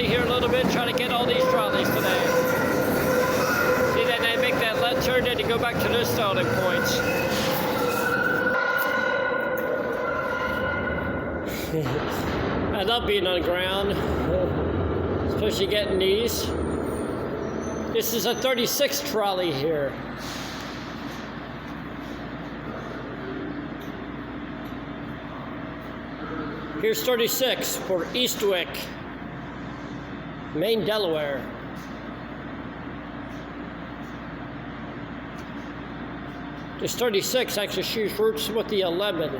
trolley here a little bit, try to get all these trolleys today. See that they make that left turn and you go back to this starting point. I love being on the ground, especially getting these. This is a 36 trolley here. Here's 36 for Eastwick, Maine, Delaware. This 36 actually shoots routes with the 11.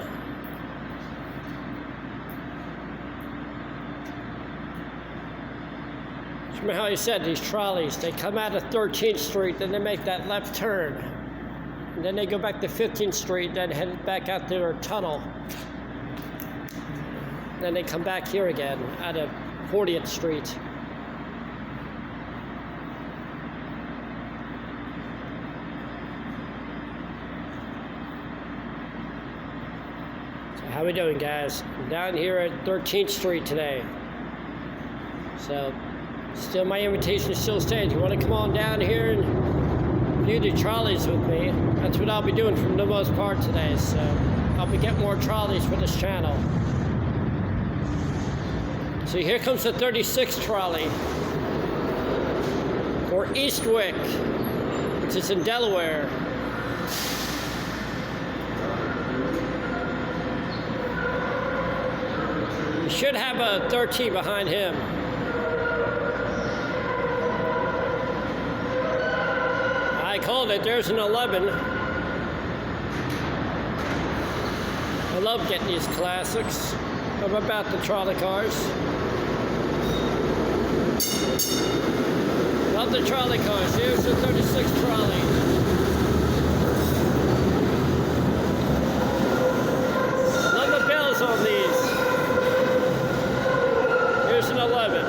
Remember how he said these trolleys, they come out of 13th Street, then they make that left turn. And then they go back to 15th Street, then head back out to their tunnel. Then they come back here again out of 40th Street. So how we doing, guys? I'm down here at 13th Street today. So still my invitation still stands. You want to come on down here and do the trolleys with me? That's what I'll be doing for the most part today. So I'll be getting more trolleys for this channel. So here comes the 36 trolley for Eastwick, which is in Delaware. You should have a 13 behind him. I called it. There's an 11. I love getting these classics. I'm about the trolley cars. Love the trolley cars. Here's the 36 trolley. Love the bells on these. Here's an 11.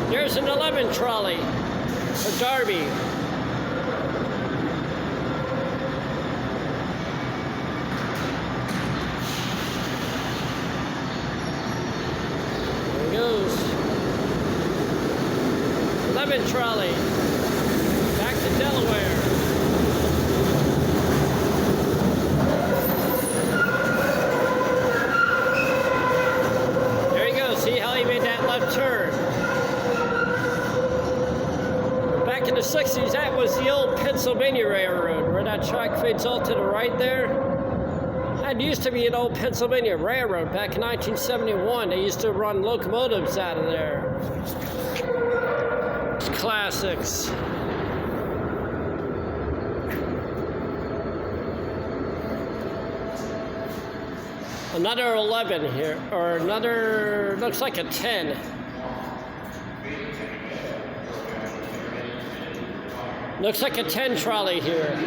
There's an 11 trolley for Darby. Goes 11 trolley back to Delaware. There you go. See how he made that left turn. Back in the 60s, that was the old Pennsylvania Railroad, where that track fades off to the right there. That used to be an old Pennsylvania Railroad back in 1971. They used to run locomotives out of there. It's classics. Another 11 here, or another, looks like a 10. Looks like a 10 trolley here.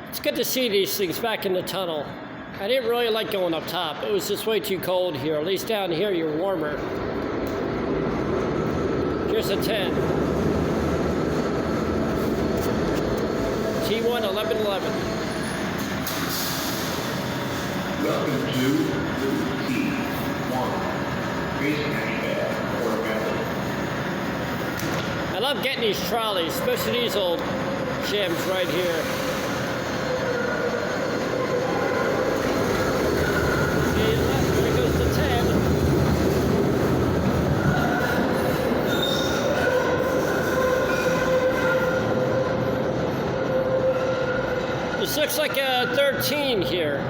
It's good to see these things back in the tunnel. I didn't really like going up top. It was just way too cold here. At least down here you're warmer. Here's a 10. T1 1111. Welcome to T1. I love getting these trolleys, especially these old gems right here. This looks like a 13 here.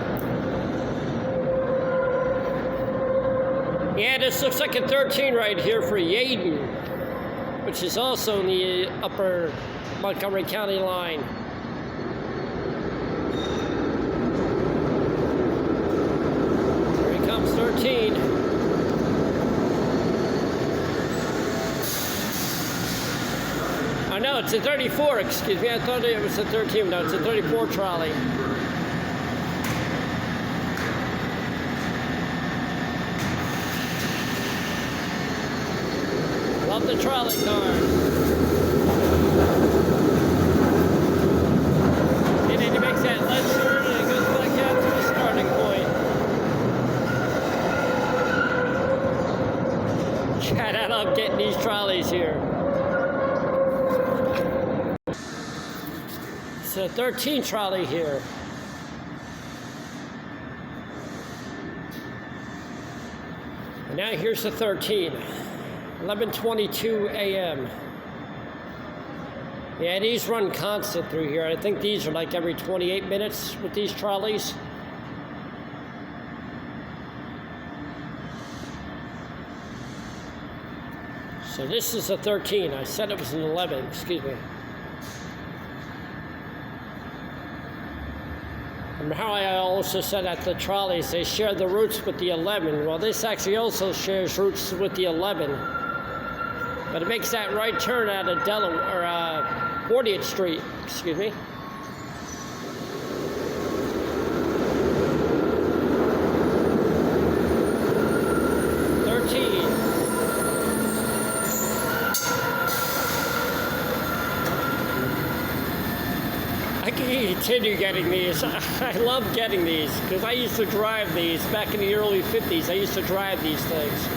Yeah, this looks like a 13 right here for Yeadon, which is also in the upper Montgomery County line. Here he comes, 13. Oh no, it's a 34, excuse me. I thought it was a 13. No, it's a 34 trolley. Love the trolley cars. And then he makes that left turn and it goes back out to the starting point. love getting these trolleys here. It's a 13 trolley here. And now here's the 13. 11:22 a.m. Yeah, these run constant through here. I think these are like every 28 minutes with these trolleys. So this is a 13. I said it was an 11, excuse me. And how I also said that the trolleys, they share the routes with the 11. Well, this actually also shares routes with the 11. But it makes that right turn out of Delaware, or 40th Street, excuse me. I can continue getting these. I love getting these because I used to drive these back in the early 50s. I used to drive these things.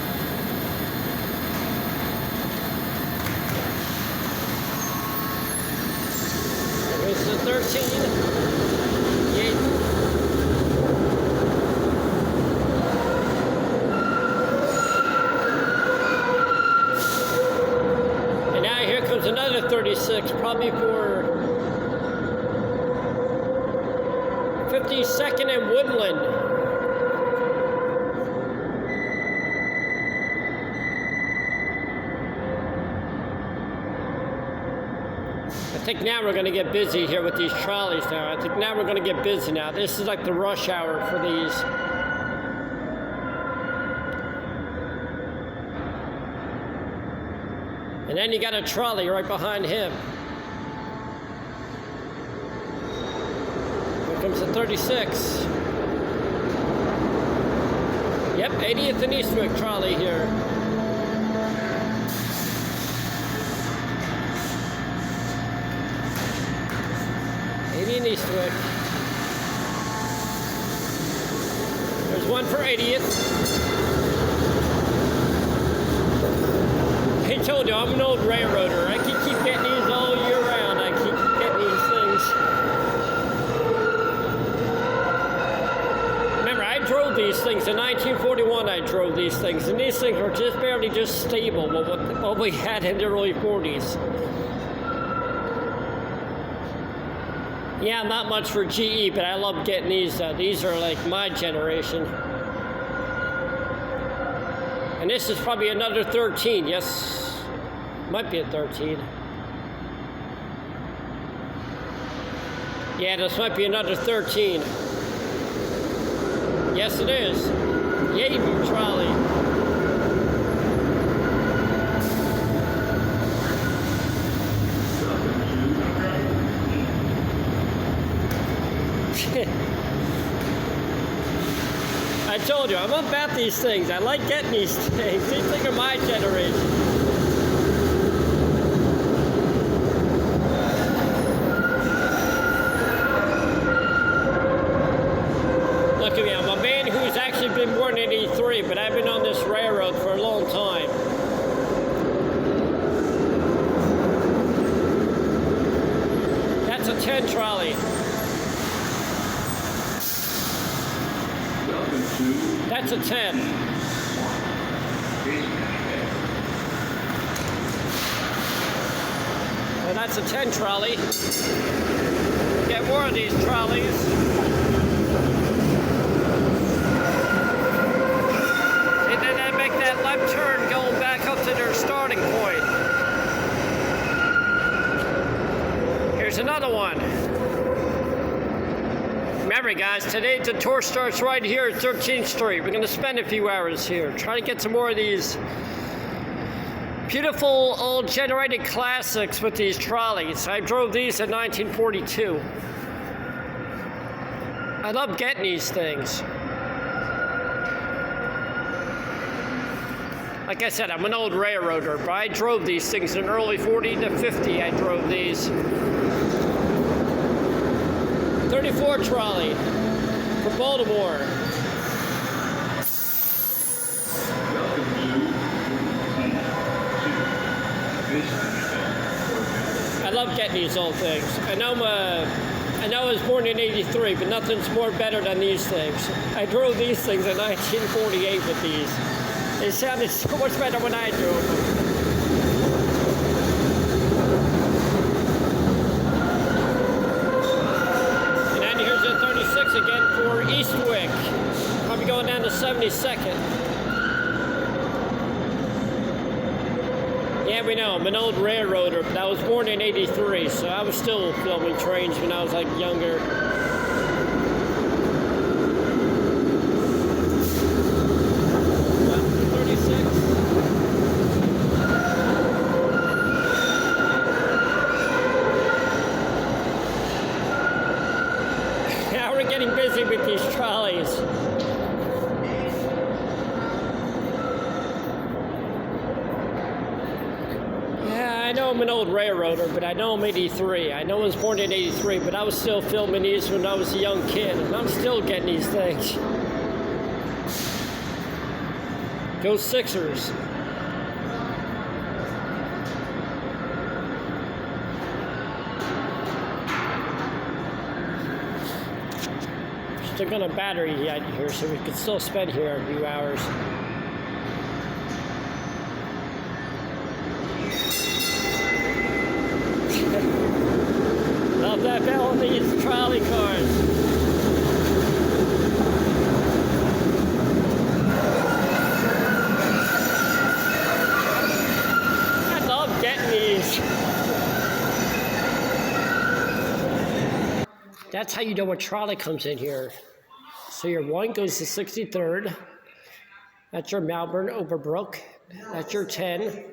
There's the 13. And now here comes another 36, probably for 52nd and Woodland. I think now we're going to get busy here with these trolleys now. I think now we're going to get busy now. This is like the rush hour for these. And then you got a trolley right behind him. Comes the 36. Yep, 80th and Eastwick trolley here. In Eastwick. There's one for 80th. I told you, I'm an old railroader. I can keep getting these all year round. I keep getting these things. Remember, I drove these things in 1941. I drove these things, and these things were just barely just stable with what we had in the early 40s. Yeah, not much for GE, but I love getting these. These are like my generation. And this is probably another 13. Yes, might be a 13. Yeah, this might be another 13. Yes, it is. Yaden trolley. I told you, I'm about these things. I like getting these things. These things are my generation. Look at me, I'm a man who's actually been born in 83, but I've been on this railroad for a long time. That's a 10 trolley. That's a 10. Well, that's a 10 trolley. Get more of these trolleys. And then they make that left turn going back up to their starting point. Here's another one. Remember guys, today the tour starts right here at 13th Street. We're going to spend a few hours here. Try to get some more of these beautiful old generated classics with these trolleys. I drove these in 1942. I love getting these things. Like I said, I'm an old railroader, but I drove these things in early 40 to 50. I drove these. 34 trolley for Baltimore. love getting these old things. I know I was born in '83, but nothing's more better than these things. I drove these things in 1948 with these. They sounded so much better when I drove them. And then here's a 36 again for Eastwick. Probably going down to 72nd. Yeah, we know, I'm an old railroader, but I was born in '83, so I was still filming trains when I was like younger. Now we're getting busy with these trolleys. I know I'm an old railroader, but I know I'm '83. I know I was born in '83, but I was still filming these when I was a young kid, and I'm still getting these things. Go Sixers. Still got a battery yet here, so we can still spend here a few hours. Love that bell on these trolley cars. I love getting these. That's how you know what trolley comes in here. So your 1 goes to 63rd. That's your Malvern Overbrook. That's your 10.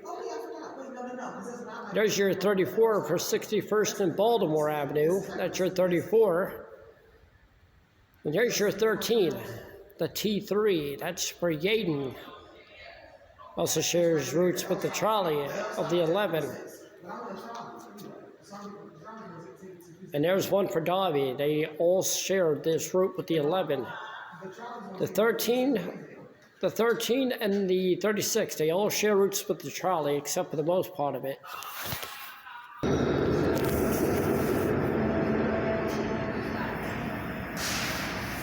There's your 34 for 61st and Baltimore Avenue. That's your 34. And there's your 13, the T3. That's for Yaden. Also shares routes with the trolley of the 11. And there's one for Derby. They all share this route with the 11. The 13 and the 36, they all share routes with the trolley, except for the most part of it.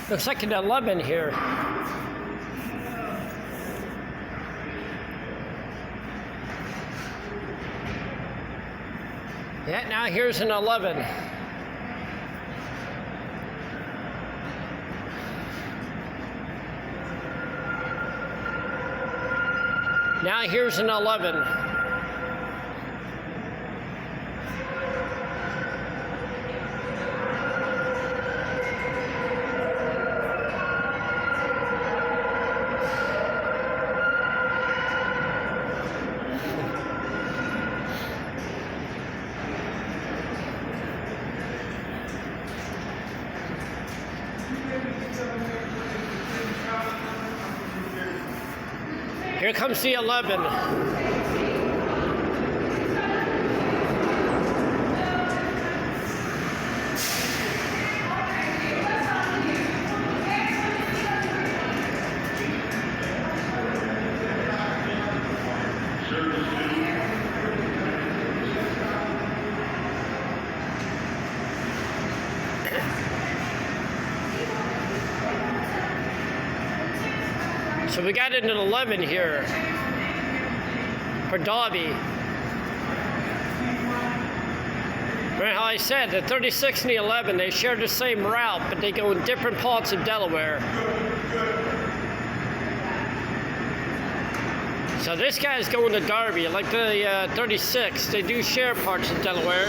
Looks like an 11 here. Yeah, now here's an 11. Now here's an 11. Here comes the 11. So we got an 11 here for Derby. Remember how I said the 36 and the 11, they share the same route, but they go in different parts of Delaware. So this guy's going to Derby, like the 36. They do share parts of Delaware.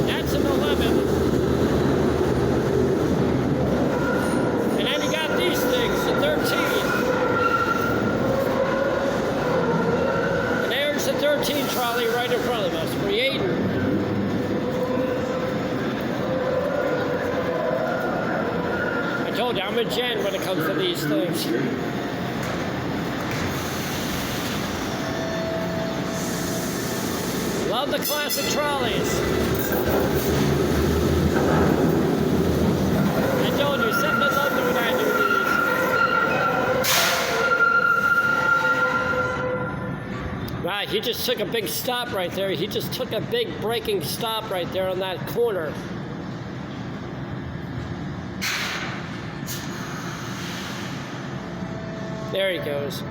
That's an 11. These things, the 13. And there's the 13 trolley right in front of us for Yaden. I told you, I'm a gen when it comes to these things. Love the classic trolleys. I told you, SEPTA loved it when I do these. he just took a big stop right there. He just took a big braking stop right there on that corner. There he goes.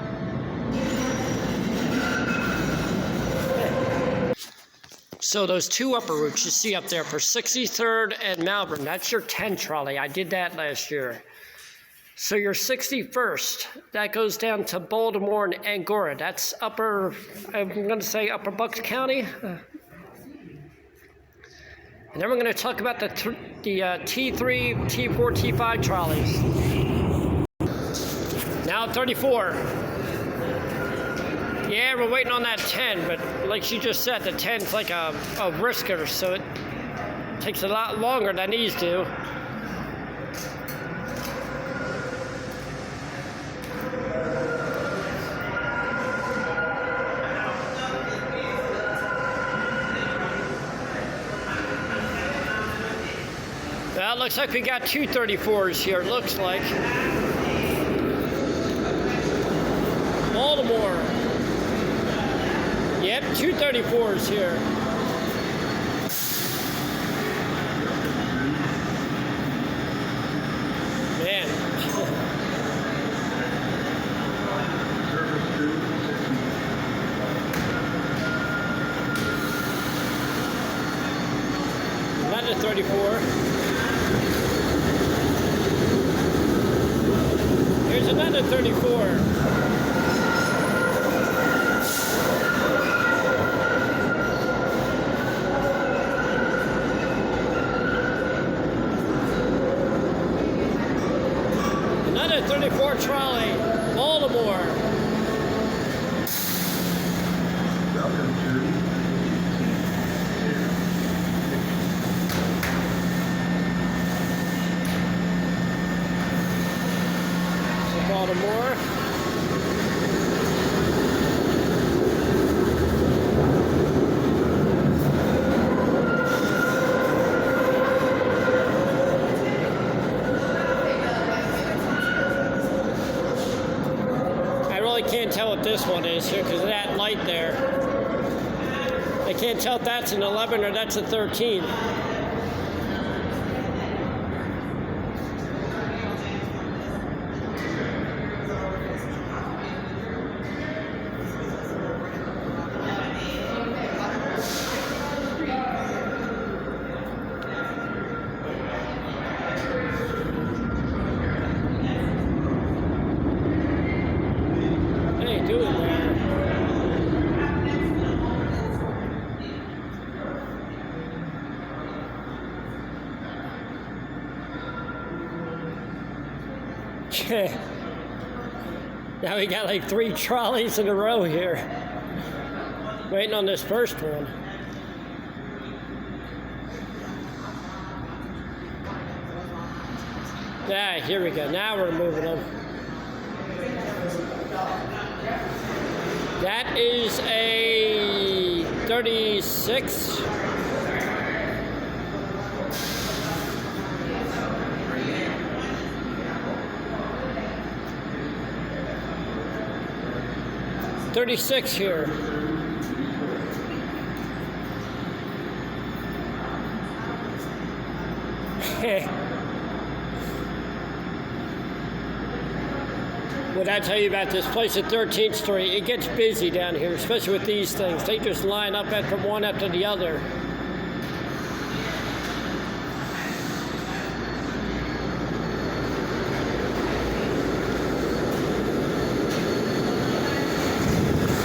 So those two upper routes you see up there for 63rd and Malvern, that's your 10 trolley. I did that last year. So your 61st, that goes down to Baltimore and Angora. That's upper, I'm going to say upper Bucks County. And then we're going to talk about the T3, T4, T5 trolleys. Now 34. Yeah, we're waiting on that 10, but like she just said, the 10's like a whisker, so it takes a lot longer than these do. Well, it looks like we got two 34s here, it looks like. Baltimore. Yep, two 34s here. Man. Another 34. Here's another 34. Another 34 trolley, Baltimore. Welcome to Baltimore. I really can't tell what this one is here because of that light there. I can't tell if that's an 11 or that's a 13. Doing there. Now we got like 3 trolleys in a row here. Waiting on this first one. Yeah, here we go. Now we're moving them. That is a 36. $36 here. What I tell you about this place at 13th Street, it gets busy down here, especially with these things. They just line up from one after the other.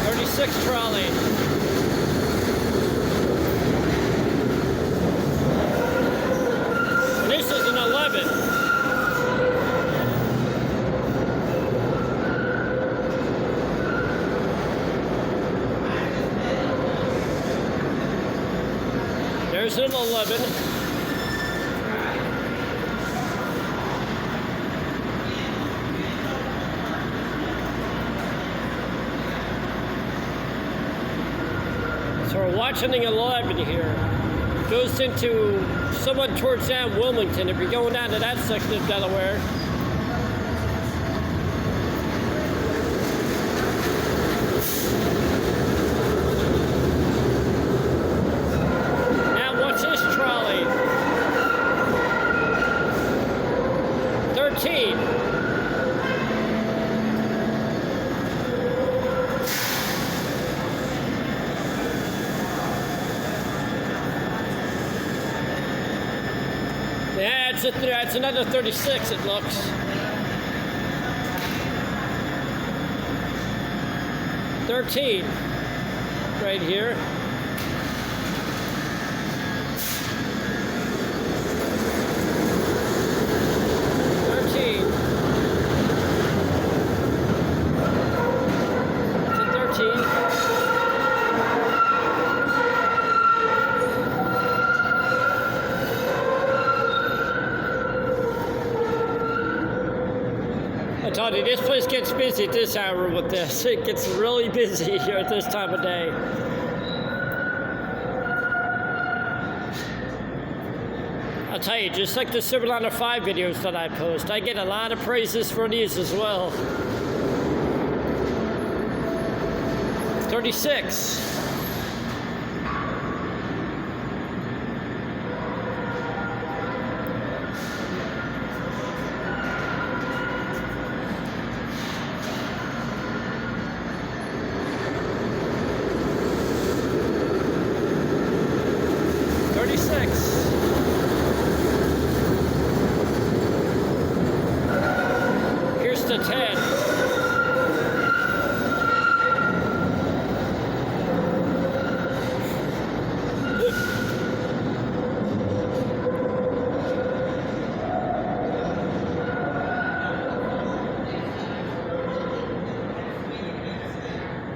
$36 trolley. And this is an 11. There's an 11. So we're watching the 11 here. Goes into somewhat towards down Wilmington if you're going down to that section of Delaware. That's another 36, it looks. 13 right here. 13. That's a 13. I told you, this place gets busy at this hour with this. It gets really busy here at this time of day. I'll tell you, just like the Silverliner 5 videos that I post, I get a lot of praises for these as well. 36. Here's the 10.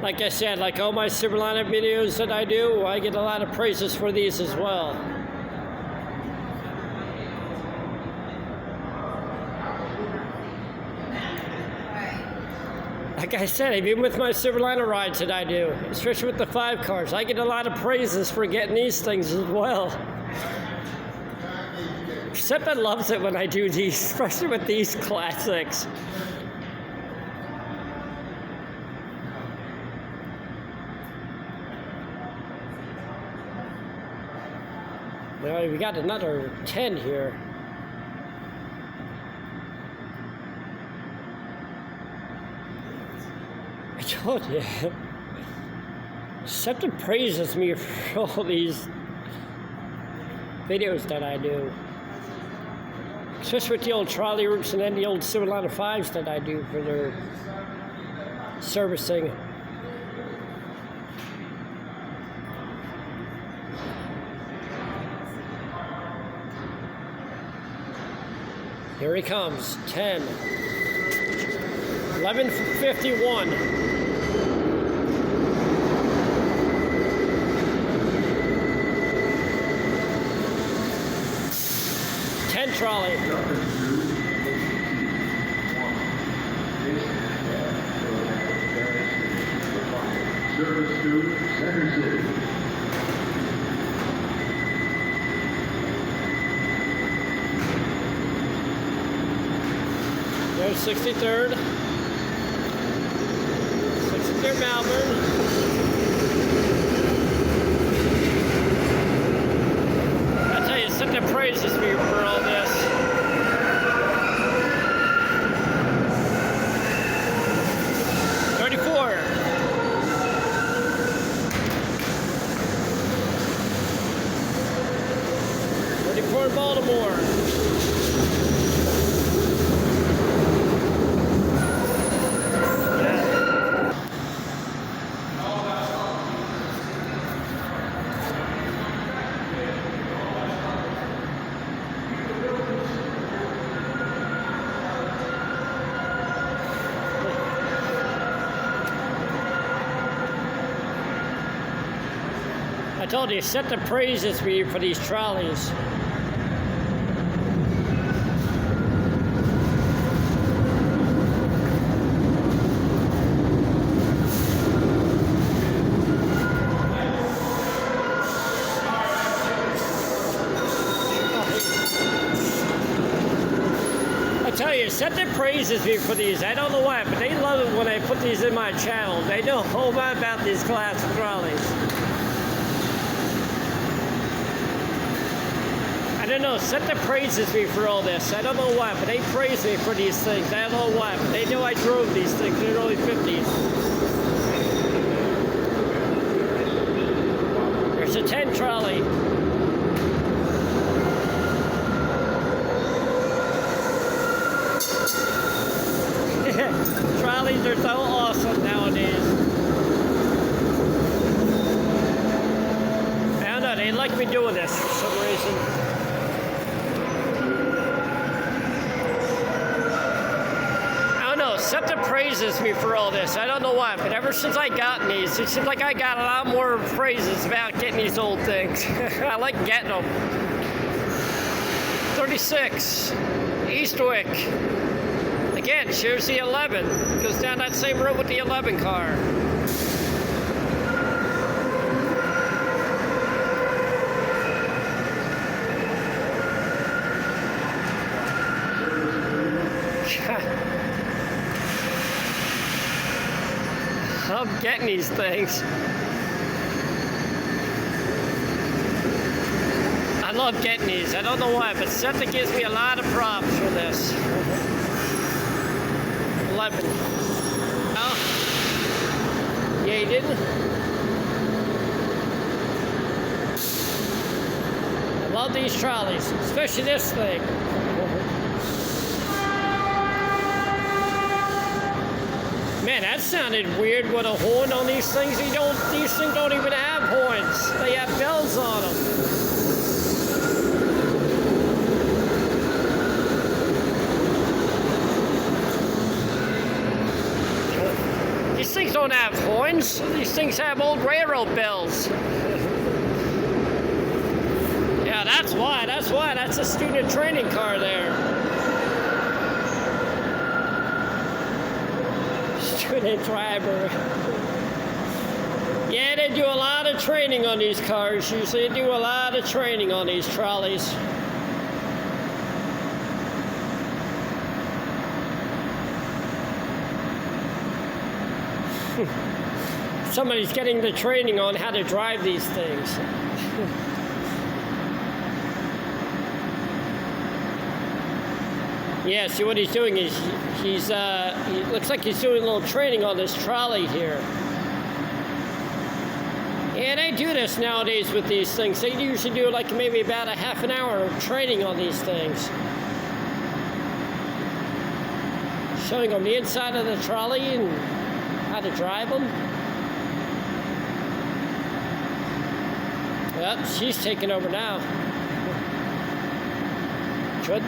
Like I said, like all my Silverliner videos that I do, I get a lot of praises for these as well. Like I said, even with my Silverliner rides that I do, especially with the 5 cars, I get a lot of praises for getting these things as well. SEPTA loves it when I do these, especially with these classics. Well, we got another 10 here. I told you. SEPTA praises me for all these videos that I do. Especially with the old trolley routes and then the old Silverliner 5s that I do for their servicing. Here he comes, 10. 11:51. Trolley. Service to Center City. There's 63rd. 63rd Malvern. SEPTA praises me for all this. For Baltimore. I told you, SEPTA praises me for these trolleys. I tell you, SEPTA praises me for these. I don't know why, but they love it when I put these in my channel. They know a whole lot about these classic trolleys. I don't know, SEPTA praises me for all this. I don't know why, but they praise me for these things. I don't know why, but they know I drove these things in the early 50s. There's a 10 trolley. They like me doing this for some reason. I don't know, SEPTA praises me for all this. I don't know why, but ever since I gotten these, it seems like I got a lot more praises about getting these old things. I like getting them. 36, Eastwick. Again, shares the 11. Goes down that same road with the 11 car. I'm getting these things. I love getting these. I don't know why, but SEPTA gives me a lot of props for this. 11. Oh. Yeah, you didn't? I love these trolleys, especially this thing. Man, that sounded weird with a horn on these things. These things don't even have horns. They have bells on them. These things don't have horns. These things have old railroad bells. Yeah, that's why. That's a student training car there. Student driver. Yeah, they do a lot of training on these cars. Usually they do a lot of training on these trolleys. Somebody's getting the training on how to drive these things. Yeah, see what he's doing is he looks like he's doing a little training on this trolley here. Yeah, they do this nowadays with these things. They usually do like maybe about a half an hour of training on these things. Showing them the inside of the trolley and how to drive them. Yep, she's taking over now.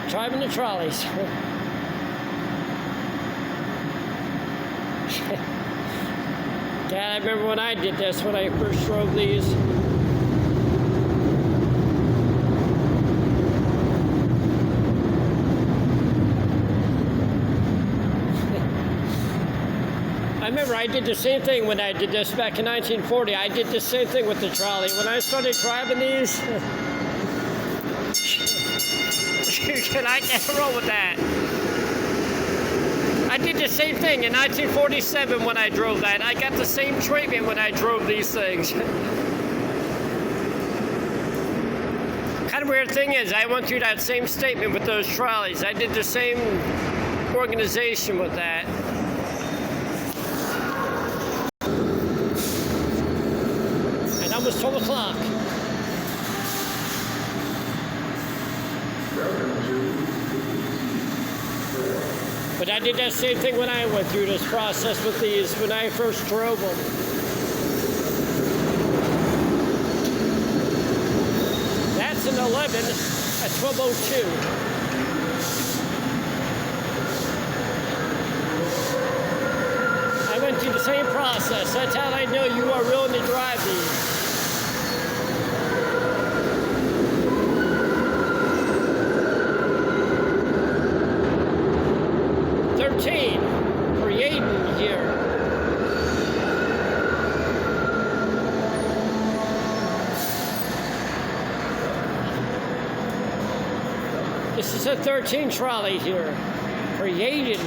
Driving the trolleys. God, I remember when I did this, when I first drove these. I remember I did the same thing when I did this back in 1940. I did the same thing with the trolley. When I started driving these, I never roll with that. I did the same thing in 1947 when I drove that. I got the same treatment when I drove these things. Kind of weird thing is, I went through that same statement with those trolleys. I did the same organization with that. And almost 12 o'clock. But I did that same thing when I went through this process with these, when I first drove them. That's an 11 at 12:02. I went through the same process. That's how I know you are willing to drive these. Creating here. This is a 13 trolley here. Creating.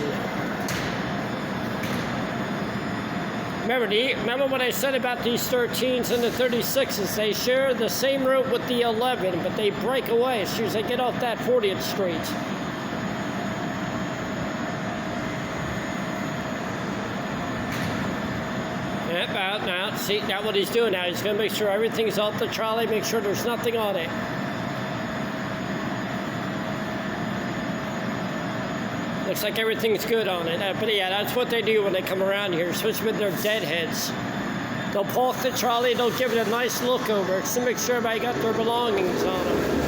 Remember what I said about these 13s and the 36s? They share the same route with the 11, but they break away as soon as they get off that 40th Street. Yep, out now. See, now what he's doing now, he's going to make sure everything's off the trolley, make sure there's nothing on it. Looks like everything's good on it. But yeah, that's what they do when they come around here, especially with their deadheads. They'll park the trolley, they'll give it a nice look over just to make sure everybody got their belongings on them.